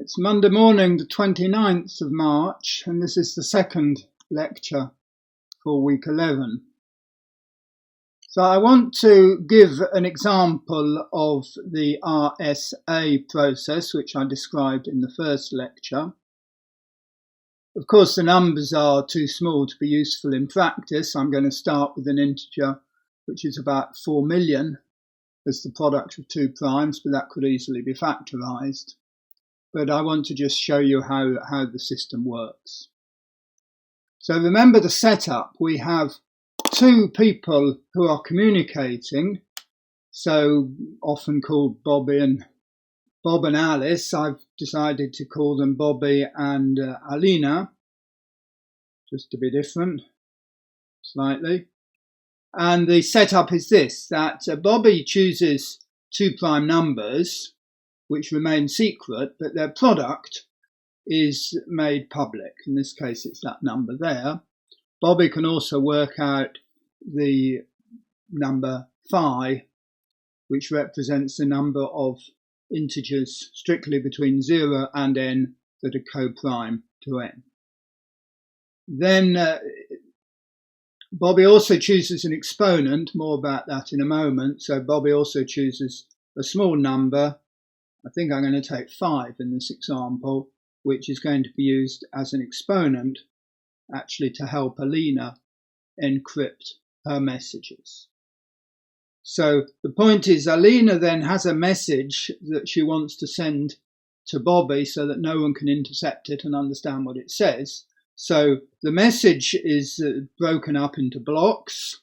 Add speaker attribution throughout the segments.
Speaker 1: It's Monday morning, the 29th of March, and this is the second lecture for week 11. So I want to give an example of the Rsa process, which I described in the first lecture. Of course, the numbers are too small to be useful in practice. I'm going to start with an integer which is about 4 million as the product of two primes, but that could easily be factorized. But I want to just show you how the system works. So remember the setup. We have two people who are communicating, so often called Bob and Alice. I've decided to call them Bobby and Alina, just to be different slightly. And the setup is this, that Bobby chooses two prime numbers which remain secret, but their product is made public. In this case, it's that number there. Bobby can also work out the number phi, which represents the number of integers strictly between 0 and n that are co-prime to n. Then Bobby also chooses an exponent, more about that in a moment. So Bobby also chooses a small number. I think I'm going to take 5 in this example, which is going to be used as an exponent, actually to help Alina encrypt her messages. So the point is, Alina then has a message that she wants to send to Bobby so that no one can intercept it and understand what it says. So the message is broken up into blocks,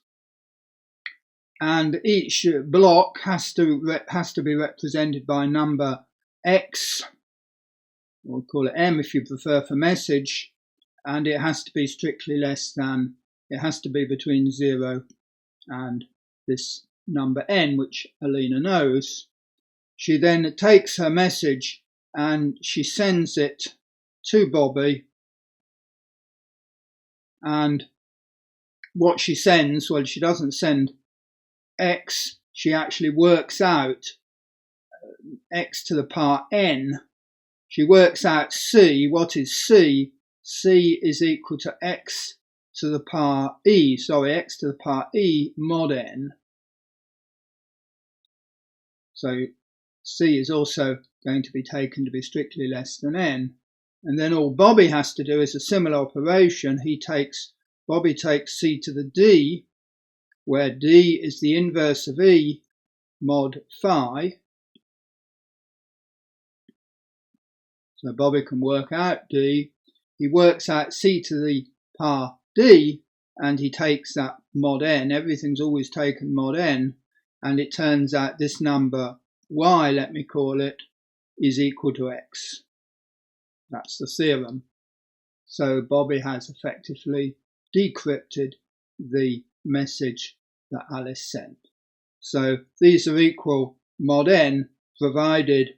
Speaker 1: and each block has to be represented by a number x, we'll call it m if you prefer for message, and it has to be strictly less than, it has to be between 0 and this number n, which Alina knows. She then takes her message and she sends it to Bobby, and what she sends, well, she doesn't send x, she actually works out x to the power n. She works out c. What is c? C is equal to x to the power e, x to the power e mod n. So c is also going to be taken to be strictly less than n. And then all Bobby has to do is a similar operation. Bobby takes c to the d, where d is the inverse of e mod phi. So Bobby can work out d. He works out c to the power d, and he takes that mod n. Everything's always taken mod n, and it turns out this number y, let me call it, is equal to x. That's the theorem. So Bobby has effectively decrypted the message that Alice sent. So these are equal mod n, provided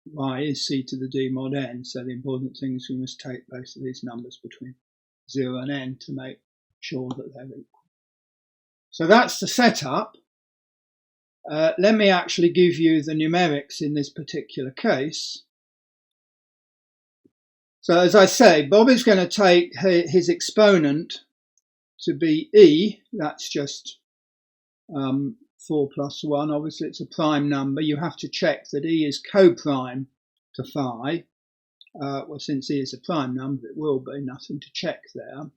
Speaker 1: y is c to the d mod n. So the important thing is we must take both of these numbers between 0 and n to make sure that they're equal. So that's the setup. Let me actually give you the numerics in this particular case. So as I say, Bobby's going to take his exponent to be e. That's just 4 plus 1. Obviously, it's a prime number. You have to check that e is co-prime to phi. Well, since e is a prime number, it will be. Nothing to check there.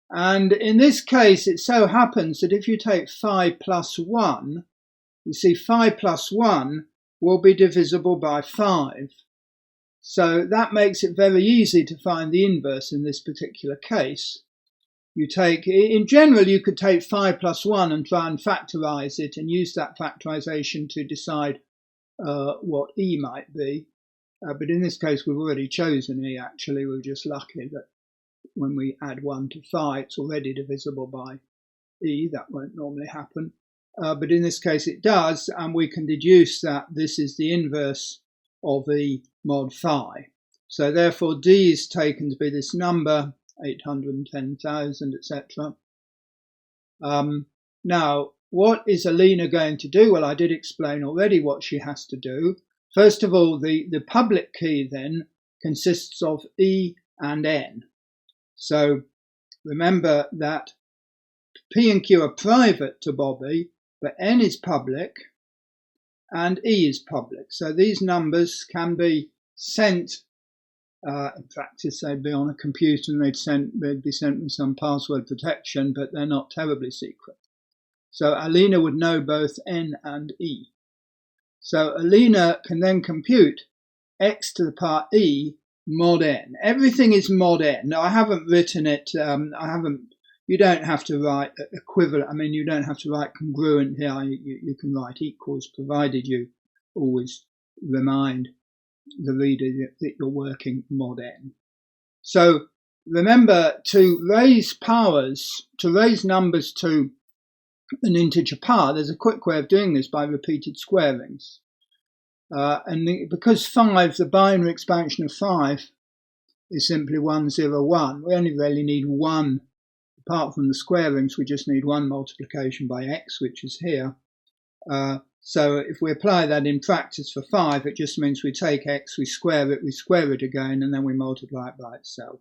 Speaker 1: And in this case, it so happens that if you take phi plus 1, you see phi plus 1 will be divisible by 5. So that makes it very easy to find the inverse in this particular case. You take, in general, you could take phi plus 1 and try and factorize it and use that factorization to decide what e might be. But in this case, we've already chosen e, actually. We're just lucky that when we add 1 to phi, it's already divisible by e. That won't normally happen. But in this case, it does, and we can deduce that this is the inverse of e mod phi. So therefore, d is taken to be this number, 810,000, etc. Now, what is Alina going to do? Well, I did explain already what she has to do. First of all, the public key then consists of E and N. So remember that P and Q are private to Bobby, but N is public and E is public. So these numbers can be sent, in practice they'd be on a computer and they'd be sent with some password protection, but they're not terribly secret. So Alina would know both N and E. So Alina can then compute x to the power E mod n. Everything is mod n. Now I haven't written it, you don't have to write equivalent, you don't have to write congruent here, you can write equals, provided you always remind the reader that you're working mod n. So remember, to raise numbers to an integer power, there's a quick way of doing this by repeated squarings. Because 5, the binary expansion of 5 is simply 1, 0, 1, we only really need one. Apart from the squarings, we just need one multiplication by x, which is here. So if we apply that in practice for 5, it just means we take x, we square it again, and then we multiply it by itself.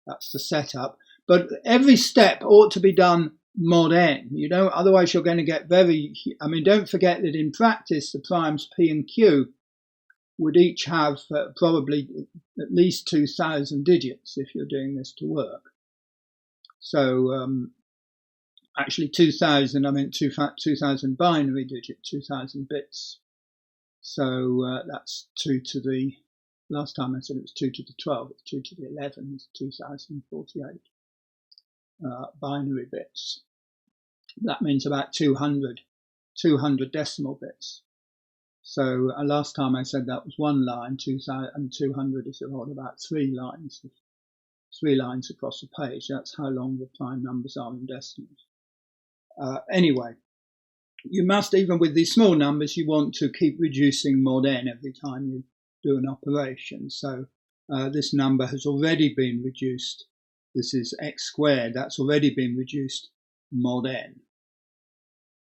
Speaker 1: That's the setup. But every step ought to be done mod n. Otherwise you're going to get don't forget that in practice the primes P and Q would each have probably at least 2,000 digits if you're doing this to work. So actually 2,000, 2,000 binary digit, 2,000 bits. So that's 2 to the, last time I said it was 2 to the 12, it's 2 to the 11, it's 2,048 binary bits. That means about 200 decimal bits. So last time I said that was one line, 200 is about 3 lines. 3 lines across the page. That's how long the prime numbers are in decimals. Anyway, you must, even with these small numbers, you want to keep reducing mod n every time you do an operation. So this number has already been reduced. This is x squared. That's already been reduced mod n.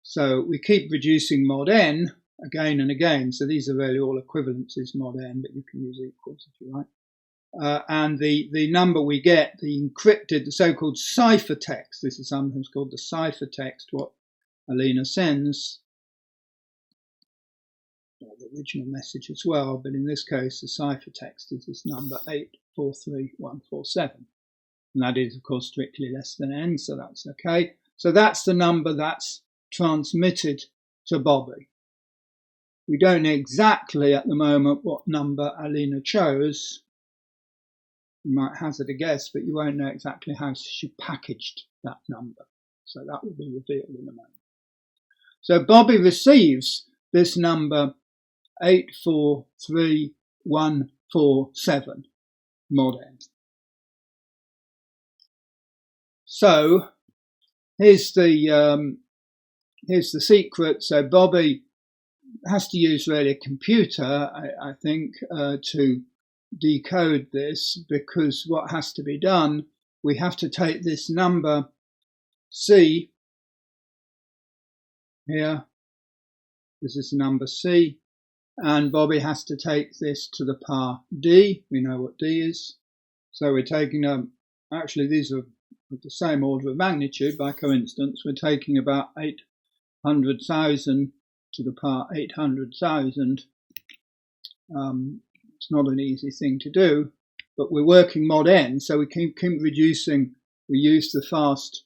Speaker 1: So we keep reducing mod n again and again. So these are really all equivalences mod n, but you can use equals if you like. And the number we get, the encrypted, the so-called ciphertext, this is sometimes called the ciphertext, what Alina sends, the original message as well, but in this case the ciphertext is this number 843147. And that is, of course, strictly less than n, so that's okay. So that's the number that's transmitted to Bobby. We don't know exactly at the moment what number Alina chose. You might hazard a guess, but you won't know exactly how she packaged that number. So that will be revealed in a moment. So Bobby receives this number 843147 mod n. So here's the secret. So Bobby has to use really a computer, I think, to decode this, because what has to be done, we have to take this number C here, this is the number C, and Bobby has to take this to the power D. We know what D is, so we're taking actually these are of the same order of magnitude. By coincidence, we're taking about 800,000 to the power 800,000. It's not an easy thing to do, but we're working mod n, so we keep reducing. We use the fast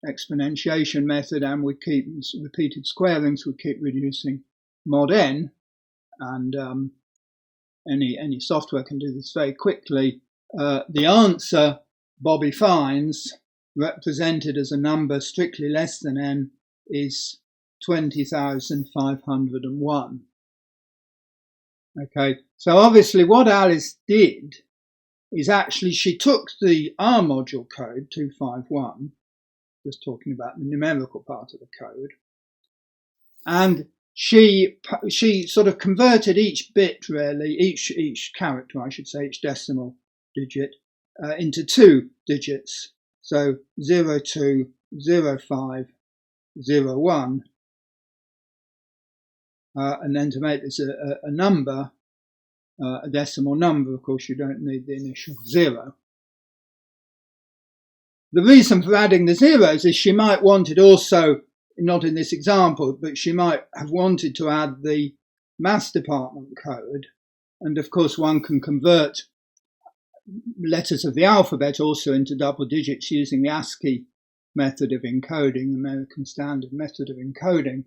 Speaker 1: exponentiation method, and we keep repeated squarings. We keep reducing mod n, and any software can do this very quickly. The answer Bobby finds, represented as a number strictly less than n, is 20,501. Okay, so obviously what Alice did is actually she took the R module code 251, just talking about the numerical part of the code, and she sort of converted each bit, really, each character, I should say, each decimal digit, into 2 digits. So 02, 05, 01. and then to make this a number, a decimal number, of course, you don't need the initial 0. The reason for adding the zeros is she might want it also, not in this example, but she might have wanted to add the maths department code. And of course, one can convert letters of the alphabet also into double digits using the ASCII method of encoding, American Standard method of encoding,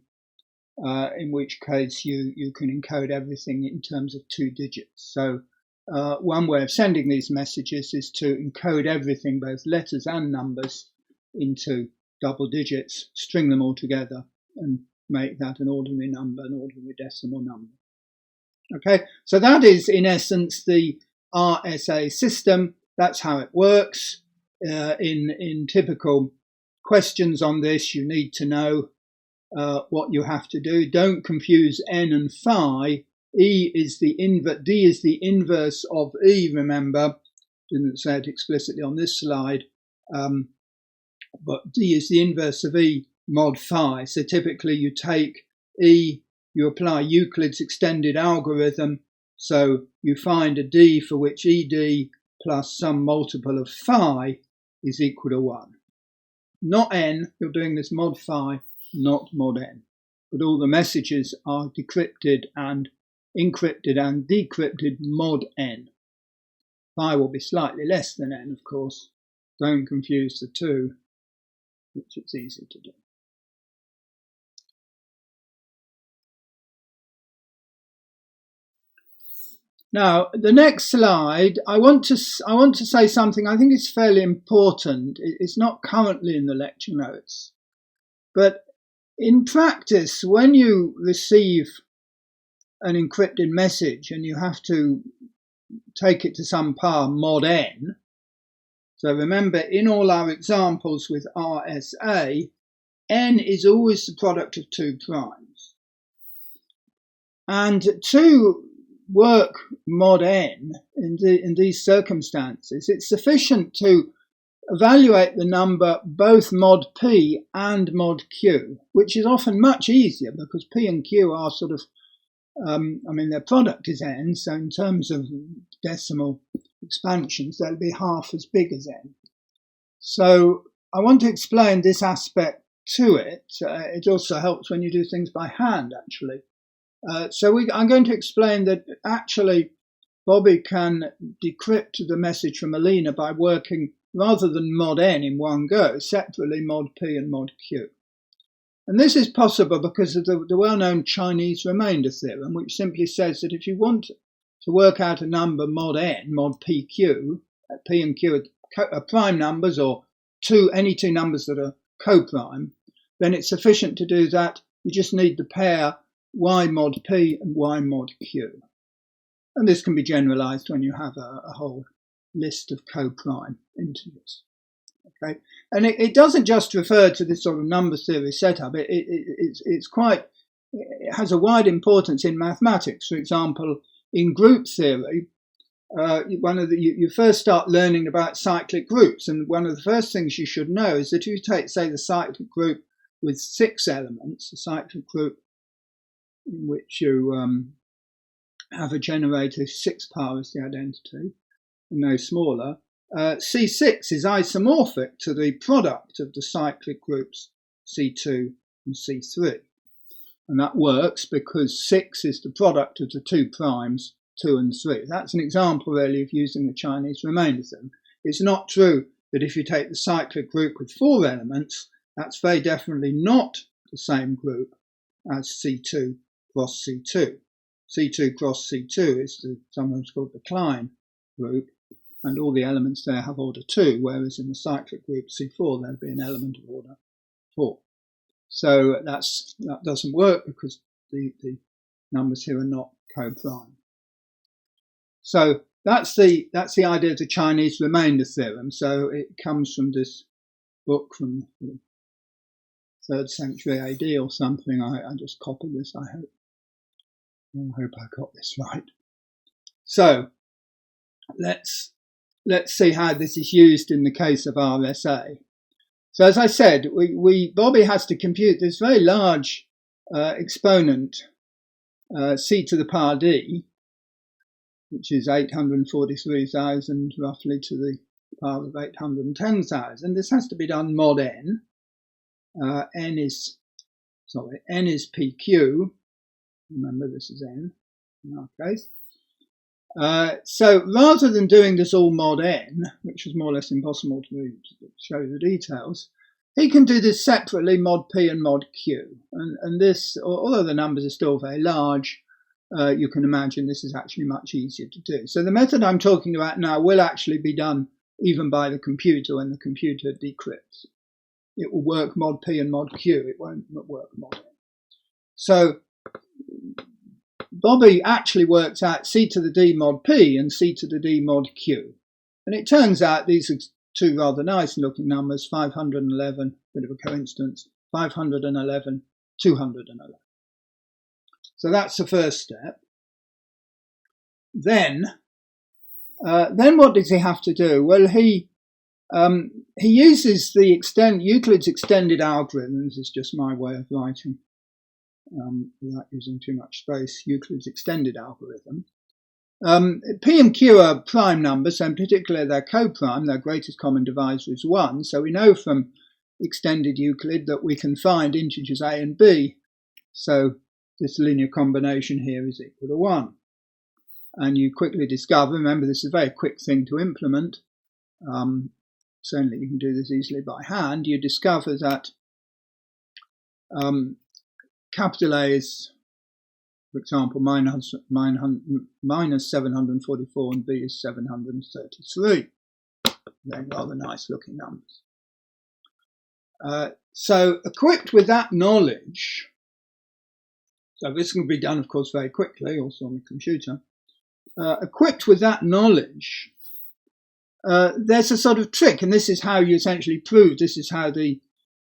Speaker 1: in which case you can encode everything in terms of 2 digits. So one way of sending these messages is to encode everything, both letters and numbers, into double digits, string them all together, and make that an ordinary number, an ordinary decimal number. Okay, so that is in essence the RSA system. That's how it works. In typical questions on this, you need to know what you have to do. Don't confuse n and phi. D is the inverse of E, remember. Didn't say it explicitly on this slide, but D is the inverse of E mod phi. So typically you take E, you apply Euclid's extended algorithm, so you find a D for which ED plus some multiple of phi is equal to 1. Not n, you're doing this mod phi, not mod n. But all the messages are decrypted and encrypted and decrypted mod n. Phi will be slightly less than n, of course. Don't confuse the two, which it's easy to do. Now, the next slide, I want to say something I think is fairly important. It's not currently in the lecture notes, but in practice, when you receive an encrypted message and you have to take it to some power mod n. So remember, in all our examples with RSA, n is always the product of 2 primes. And to work mod n in these circumstances, it's sufficient to evaluate the number both mod p and mod q, which is often much easier because p and q are sort of their product is n, so in terms of decimal expansions, they'll be half as big as n. So I want to explain this aspect to it. It also helps when you do things by hand, actually. I'm going to explain that actually Bobby can decrypt the message from Alina by working, rather than mod n in one go, separately mod p and mod q. And this is possible because of the well-known Chinese remainder theorem, which simply says that if you want to work out a number mod n, mod pq, p and q are prime numbers, or any two numbers that are co-prime, then it's sufficient to do that. You just need the pair y mod p and y mod q. And this can be generalized when you have a whole list of co-prime integers. Okay, and it doesn't just refer to this sort of number theory setup. It has a wide importance in mathematics. For example, in group theory, you first start learning about cyclic groups, and one of the first things you should know is that if you take, say, the cyclic group with 6 elements, a cyclic group in which you have a generator 6 power as the identity, and no smaller, C6 is isomorphic to the product of the cyclic groups C2 and C3. And that works because 6 is the product of the 2 primes, 2 and 3. That's an example, really, of using the Chinese remainder theorem. It's not true that if you take the cyclic group with 4 elements, that's very definitely not the same group as C2 cross C2. C2 cross C2 is sometimes called the Klein group, and all the elements there have order 2, whereas in the cyclic group C4 there'd be an element of order 4. So that doesn't work because the numbers here are not co-prime. So that's the idea of the Chinese remainder theorem. So it comes from this book from the 3rd century AD or something. I just copied this, I hope. I hope I got this right. So let's see how this is used in the case of RSA. So as I said, Bobby has to compute this very large exponent c to the power d, which is 843,000 roughly to the power of 810,000. This has to be done mod n. N is PQ. Remember, this is n in our case. So rather than doing this all mod n, which is more or less impossible to show the details, he can do this separately, mod p and mod q. And this, although the numbers are still very large, you can imagine this is actually much easier to do. So the method I'm talking about now will actually be done even by the computer when the computer decrypts. It will work mod p and mod q. It won't work mod n. So Bobby actually works out c to the d mod p and c to the d mod q. And it turns out these are two rather nice looking numbers, 511, bit of a coincidence, 511, 211. So that's the first step. Then what does he have to do? Well, he uses the Euclid's extended algorithm. This is just my way of writing without using too much space. Euclid's extended algorithm. P and Q are prime numbers, and in particular they're co-prime. Their greatest common divisor is 1. So we know from extended Euclid that we can find integers a and b. So this linear combination here is equal to 1. And you quickly discover, remember this is a very quick thing to implement, certainly you can do this easily by hand, you discover that capital A is, for example, minus 744 and B is 733. They're rather nice looking numbers. So equipped with that knowledge, so this can be done of course very quickly also on the computer, equipped with that knowledge, there's a sort of trick, and this is how you essentially prove, this is how the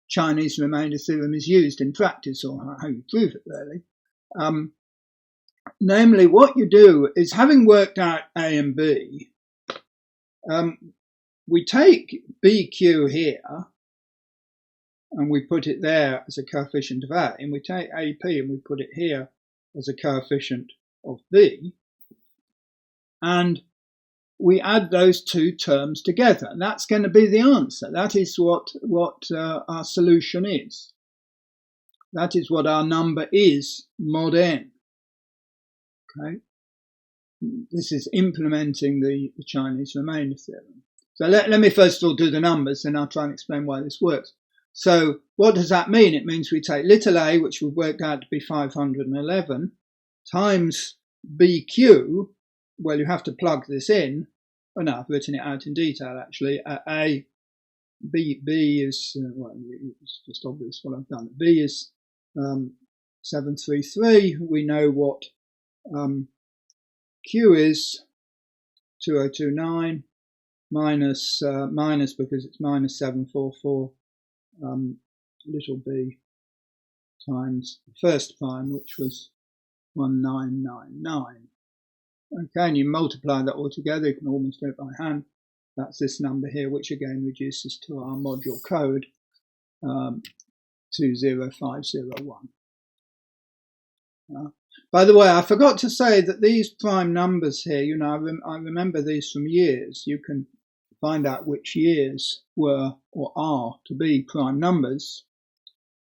Speaker 1: Chinese remainder theorem is used in practice, or how you prove it really. Namely, what you do is, having worked out A and B, we take BQ here and we put it there as a coefficient of A, and we take AP and we put it here as a coefficient of B, and we add those two terms together, and that's going to be the answer. That is what our solution is. That is what our number is, mod n. Okay, this is implementing the Chinese remainder theorem. So let me first of all do the numbers, and I'll try and explain why this works. So what does that mean? It means we take little a, which we've worked out to be 511, times BQ. Well, you have to plug this in. Oh no, I've written it out in detail actually. B is, well, it's just obvious what I've done. B is 733. We know what Q is 2029, minus because it's minus 744 little b times the first prime, which was 1999. Okay, and you multiply that all together, you can almost do it by hand. That's this number here, which again reduces to our module code 20501. By the way, I forgot to say that these prime numbers here, you know, I remember these from years. You can find out which years were or are to be prime numbers.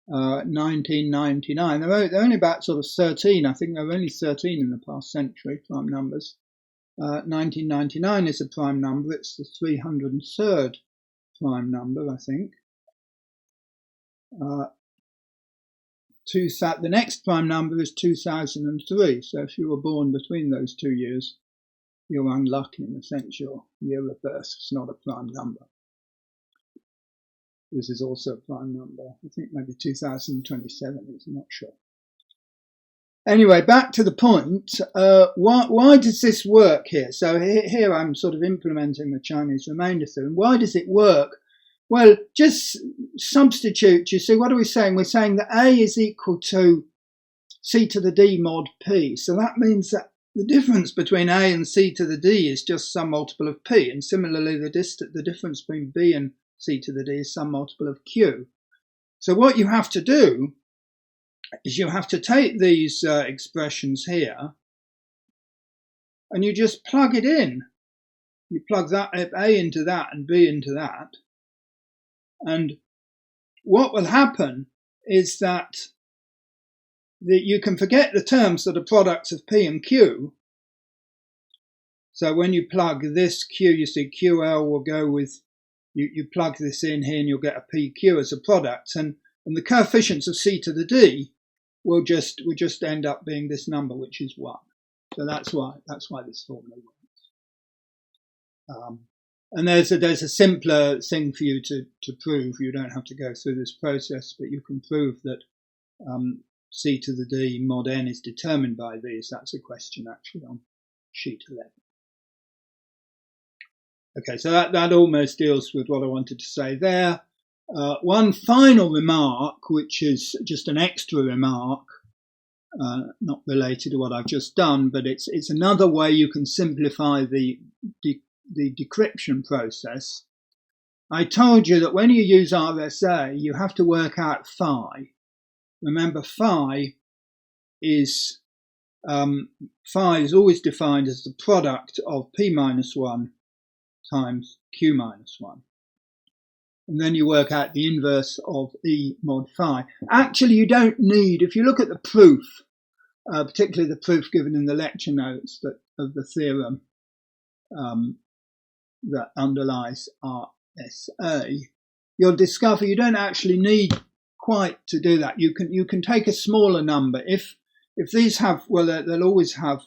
Speaker 1: 1999, they're only about sort of 13. I think there were only 13 in the past century, prime numbers. 1999 is a prime number. It's the 303rd prime number, I think. The next prime number is 2003. So if you were born between those 2 years, you're unlucky in the sense your year of birth is not a prime number. This is also a prime number. I think maybe 2027 is, I'm not sure. Anyway, back to the point. Why does this work here? So here I'm sort of implementing the Chinese remainder theorem. Why does it work? Well, just substitute. You see, what are we saying? We're saying that A is equal to C to the D mod P. So that means that the difference between A and C to the D is just some multiple of P. And similarly, the difference between B and C to the D is some multiple of Q. So what you have to do is you have to take these expressions here and you just plug it in. You plug that A into that and B into that. And what will happen is that you can forget the terms that are products of P and Q. So when you plug this Q, you see QL will go with, you plug this in here and you'll get a PQ as a product. And the coefficients of C to the D will just end up being this number, which is 1. So that's why this formula works. And there's a simpler thing for you to prove. You don't have to go through this process, but you can prove that C to the D mod n is determined by these. That's a question actually on sheet 11. Okay, so that almost deals with what I wanted to say there. One final remark, which is just an extra remark, not related to what I've just done, but it's another way you can simplify the decryption process. I told you that when you use RSA, you have to work out phi. Remember, phi is always defined as the product of P minus 1 times Q minus 1. And then you work out the inverse of E mod phi. Actually, you don't need, if you look at the proof, particularly the proof given in the lecture notes of the theorem that underlies RSA, you'll discover you don't actually need quite to do that. You can take a smaller number. If these have, well, they'll always have,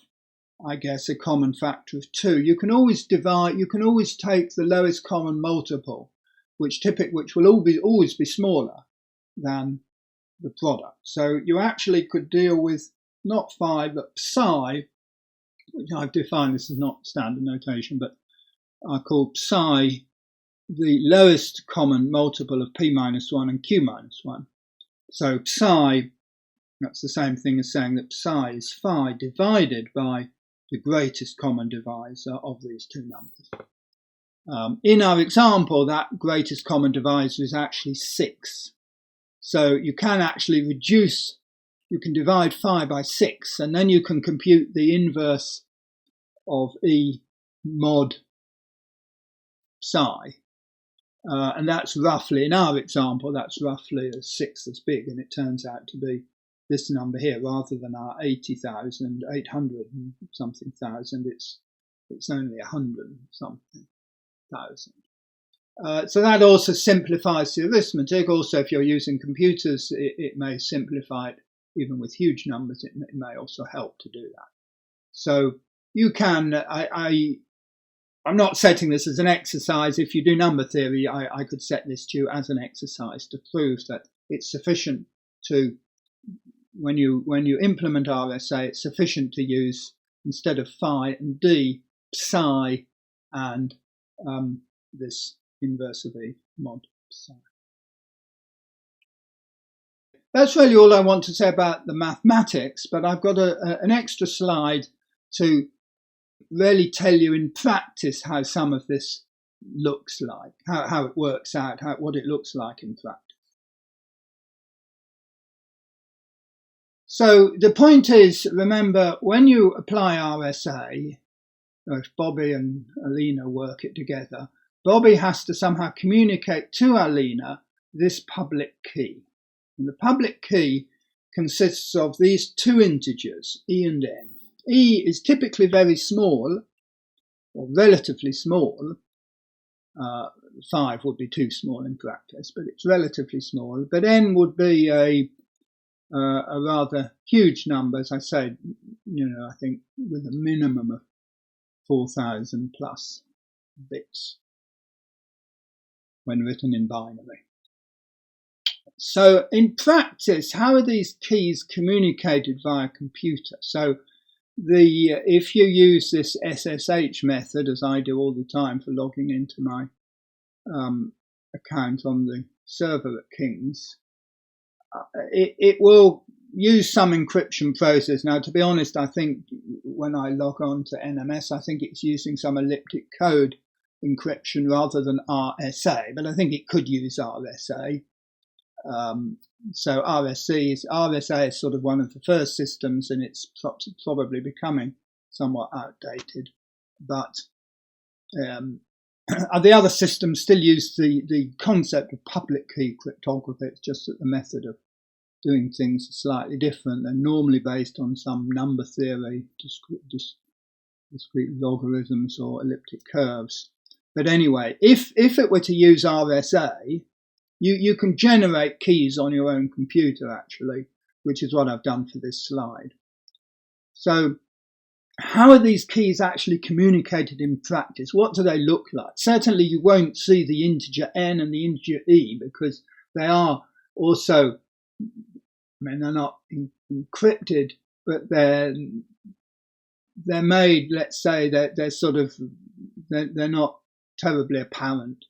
Speaker 1: I guess, a common factor of 2. You can always divide. You can always take the lowest common multiple, which will always be smaller than the product. So you actually could deal with not phi but psi, which I've defined. This is not standard notation, but I call psi the lowest common multiple of P minus 1 and Q minus 1. So psi, that's the same thing as saying that psi is phi divided by the greatest common divisor of these two numbers. In our example, that greatest common divisor is actually 6. So you can actually reduce, you can divide phi by 6, and then you can compute the inverse of E mod psi. And that's roughly, in our example, that's roughly 6 as big, and it turns out to be this number here rather than our 80,800 and something thousand. It's only 100 something thousand. So that also simplifies the arithmetic. Also, if you're using computers, it may simplify it even with huge numbers. It may also help to do that. So you can, I'm not setting this as an exercise. If you do number theory, I could set this to you as an exercise to prove that it's sufficient to, when you implement RSA, it's sufficient to use, instead of phi and D, psi and this inverse of E mod psi. That's really all I want to say about the mathematics, but I've got an extra slide to really tell you in practice how some of this looks like, how it works out, what it looks like in practice. So the point is, remember, when you apply RSA, if Bobby and Alina work it together, Bobby has to somehow communicate to Alina this public key. And the public key consists of these two integers, E and N. E is typically very small, or relatively small. 5 would be too small in practice, but it's relatively small. But N would be a rather huge number, as I said, I think with a minimum of 4,000 plus bits when written in binary. So in practice, how are these keys communicated via computer? So if you use this SSH method, as I do all the time for logging into my account on the server at King's, it will use some encryption process. Now, to be honest, I think when I log on to NMS, I think it's using some elliptic code encryption rather than RSA, but I think it could use RSA. So RSA is sort of one of the first systems, and it's probably becoming somewhat outdated. But the other systems still use the concept of public key cryptography. It's just that the method of doing things is slightly different. They're normally based on some number theory, discrete logarithms or elliptic curves. But anyway, if it were to use RSA, you can generate keys on your own computer, actually, which is what I've done for this slide. So how are these keys actually communicated in practice? What do they look like? Certainly you won't see the integer n and the integer e, because they are also, I mean, they're not encrypted, but they're made, let's say, they're not terribly apparent,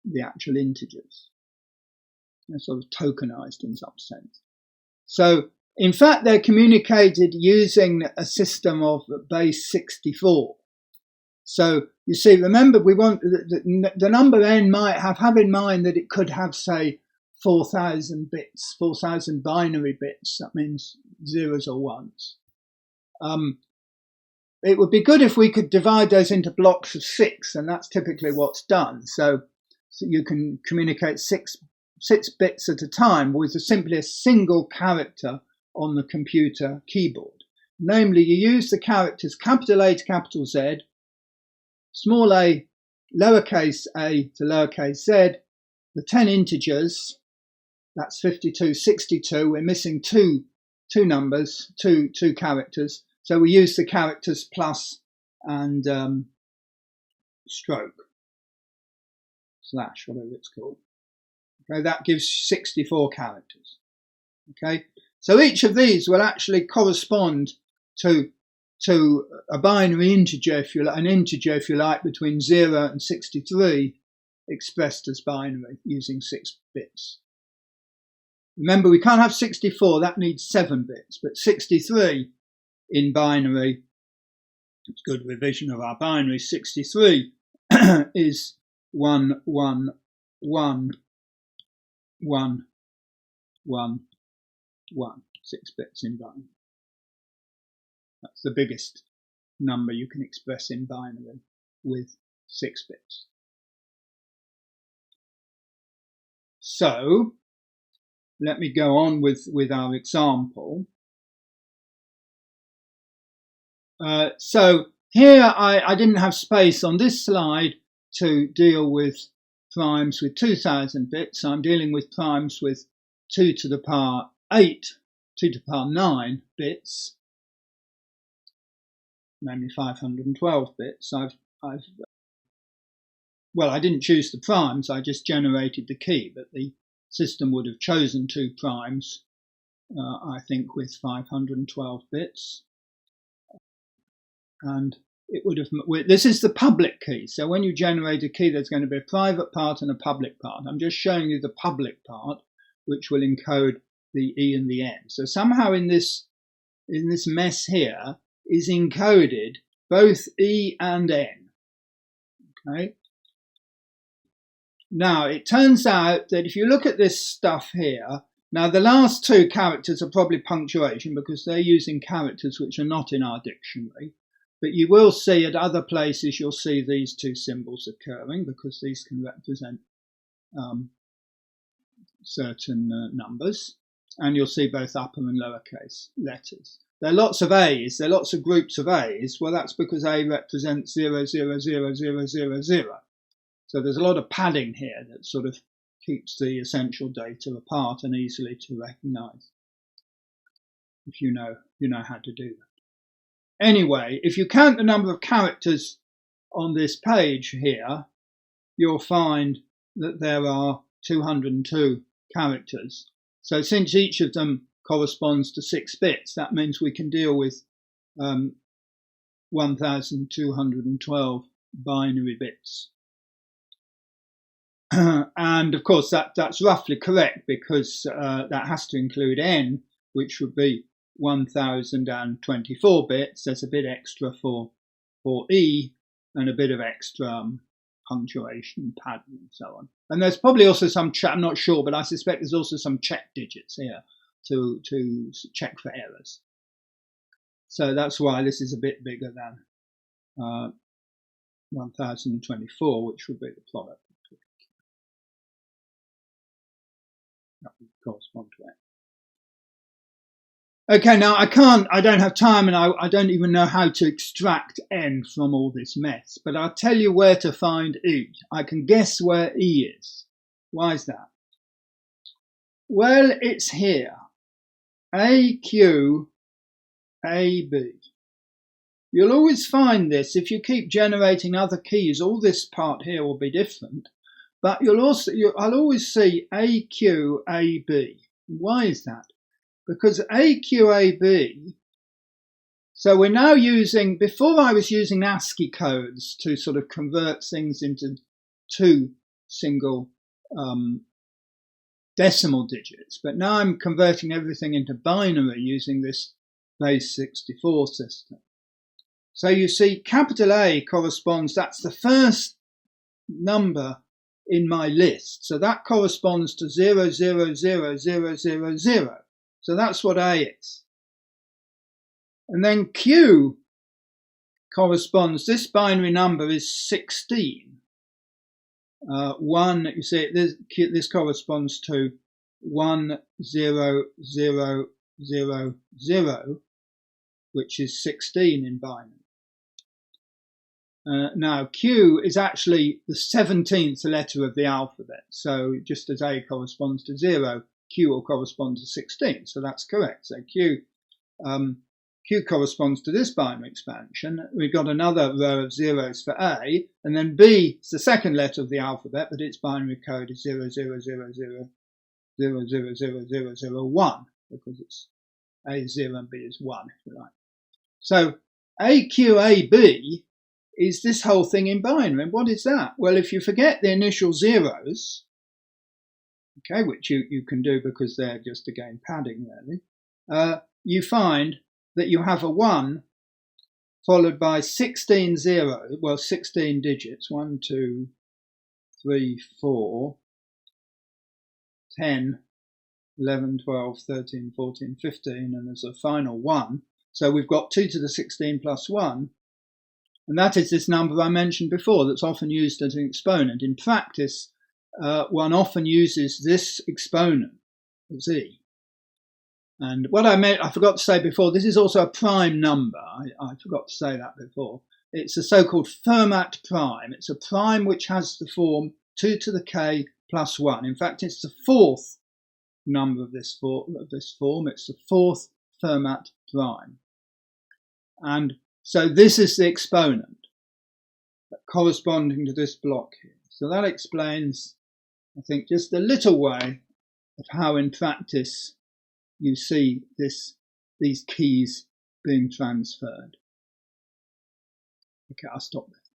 Speaker 1: the actual integers. They're sort of tokenized in some sense. So, in fact, they're communicated using a system of base 64. So, you see, remember, we want the number n might have in mind that it could have, say, 4,000 bits, 4,000 binary bits. That means zeros or ones. It would be good if we could divide those into blocks of 6, and that's typically what's done. So you can communicate six bits at a time with simply a single character on the computer keyboard. Namely, you use the characters capital A to capital Z, small a, lowercase a to lowercase z, the 10 integers, that's 52, 62. We're missing two numbers, two characters. So we use the characters plus and stroke, slash, whatever it's called. Okay, that gives 64 characters. Okay, so each of these will actually correspond to a binary integer, if you like, an integer, if you like, between 0 and 63, expressed as binary using 6 bits. Remember, we can't have 64, that needs 7 bits, but 63 in binary, it's good revision of our binary, 63 is 1, 1, 1, 1, 1, 1, 6 bits in binary. That's the biggest number you can express in binary with 6 bits. So let me go on with our example. So here I didn't have space on this slide to deal with primes with 2000 bits. I'm dealing with primes with 2 to the power 8, 2 to the power 9 bits, namely 512 bits. Well, I didn't choose the primes, I just generated the key, but the system would have chosen 2 primes, I think, with 512 bits. And it would have, this is the public key. So when you generate a key, there's going to be a private part and a public part. I'm just showing you the public part, which will encode the E and the N. So somehow in this mess here is encoded both E and N. Okay. Now it turns out that if you look at this stuff here, now the last 2 characters are probably punctuation because they're using characters which are not in our dictionary. But you will see at other places, you'll see these 2 symbols occurring because these can represent certain numbers. And you'll see both upper and lowercase letters. There are lots of A's, there are lots of groups of A's. Well, that's because A represents 0, 0, 0, 0, 0, 0. So there's a lot of padding here that sort of keeps the essential data apart and easily to recognize if you know how to do that. Anyway, if you count the number of characters on this page here, you'll find that there are 202 characters. So since each of them corresponds to 6 bits, that means we can deal with 1,212 binary bits. And of course that's roughly correct because that has to include N, which would be 1024 bits. There's a bit extra for E and a bit of extra punctuation pattern and so on. And there's probably also some check, I'm not sure, but I suspect there's also some check digits here to check for errors. So that's why this is a bit bigger than 1024, which would be the product. That would correspond to it. Okay, now I don't have time, and I don't even know how to extract n from all this mess, but I'll tell you where to find e. I can guess where e is. Why is that? Well, it's here. AQ, AB. You'll always find this if you keep generating other keys. All this part here will be different, but I'll always see AQ, AB. Why is that? Because AQAB, so we're now using, before I was using ASCII codes to sort of convert things into two single decimal digits, but now I'm converting everything into binary using this base 64 system. So you see capital A corresponds, that's the first number in my list, so that corresponds to 000000. So that's what A is. And then Q corresponds, this binary number is 16. 1, you see, this corresponds to 10000, which is 16 in binary. Now, Q is actually the 17th letter of the alphabet. So just as A corresponds to 0, Q will correspond to 16, so that's correct. So Q corresponds to this binary expansion. We've got another row of zeros for A, and then B is the second letter of the alphabet, but its binary code is 0000000001, because it's A is 0 and B is 1, if you like. So AQAB is this whole thing in binary. And what is that? Well, if you forget the initial zeros, okay, which you can do because they're just, again, padding, really, you find that you have a 1 followed by 16 zeros, well, 16 digits, 1, 2, 3, 4, 10, 11, 12, 13, 14, 15, and there's a final 1. So we've got 2 to the 16 plus 1, and that is this number I mentioned before that's often used as an exponent. In practice, one often uses this exponent, z. And what I forgot to say before, this is also a prime number. I forgot to say that before. It's a so-called Fermat prime. It's a prime which has the form 2 to the k plus 1. In fact, it's the fourth number of this form. It's the fourth Fermat prime. And so this is the exponent corresponding to this block here. So that explains, I think, just a little way of how in practice you see these keys being transferred. Okay, I'll stop there.